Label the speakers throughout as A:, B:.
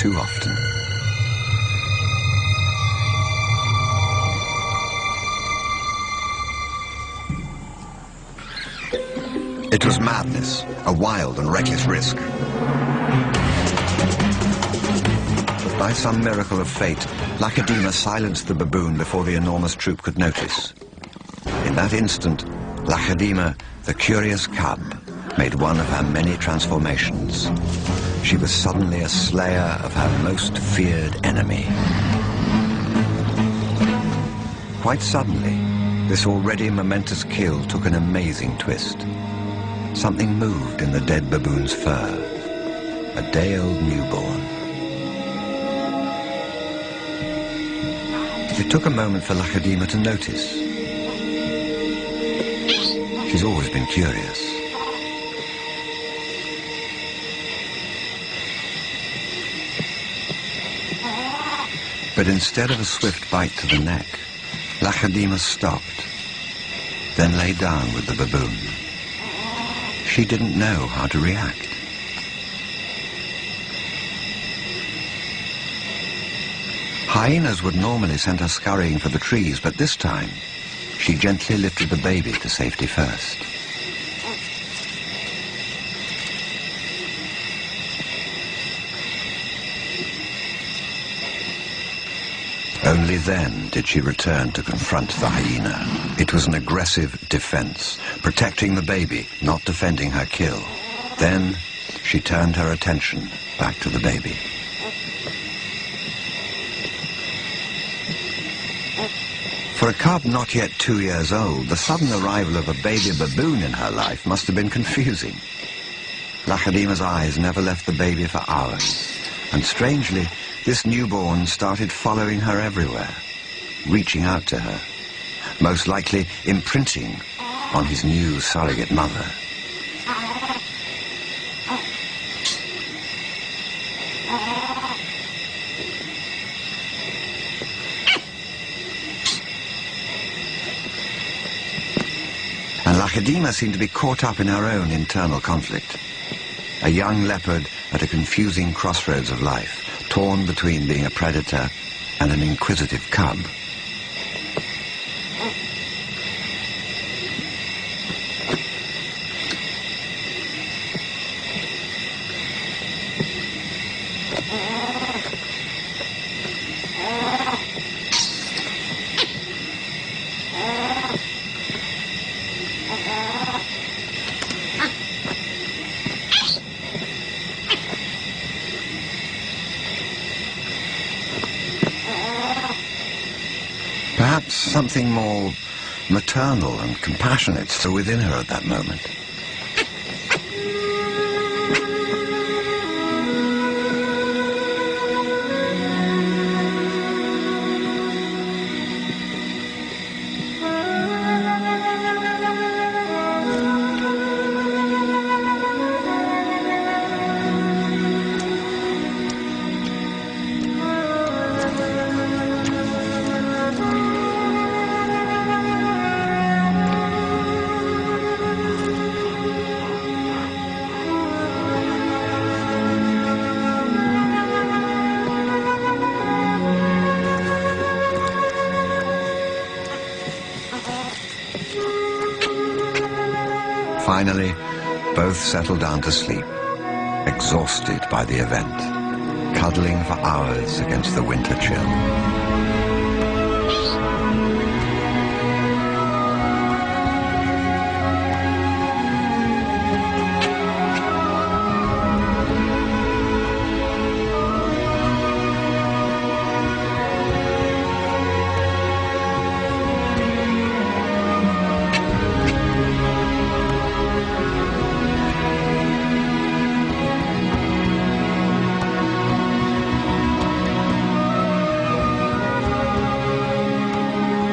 A: too often. It was madness, a wild and reckless risk. But by some miracle of fate, Lacedaemon silenced the baboon before the enormous troop could notice. In that instant, Lacedaemon, the curious cub, made one of her many transformations. She was suddenly a slayer of her most feared enemy. Quite suddenly, this already momentous kill took an amazing twist. Something moved in the dead baboon's fur. A day-old newborn. It took a moment for Lacedaemon to notice. She's always been curious. But instead of a swift bite to the neck, Lacedaemon stopped, then lay down with the baboon. She didn't know how to react. Hyenas would normally send her scurrying for the trees, but this time, she gently lifted the baby to safety first. Only then did she return to confront the hyena. It was an aggressive defense, protecting the baby, not defending her kill. Then she turned her attention back to the baby. For a cub not yet 2 years old, the sudden arrival of a baby baboon in her life must have been confusing. Lacedaemon's eyes never left the baby for hours, and strangely, this newborn started following her everywhere, reaching out to her, most likely imprinting on his new surrogate mother. And Lacedaemon seemed to be caught up in her own internal conflict. A young leopard at a confusing crossroads of life, torn between being a predator and an inquisitive cub. Perhaps something more maternal and compassionate still within her at that moment. Finally, both settled down to sleep, exhausted by the event, cuddling for hours against the winter chill.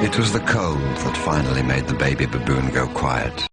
A: It was the cold that finally made the baby baboon go quiet.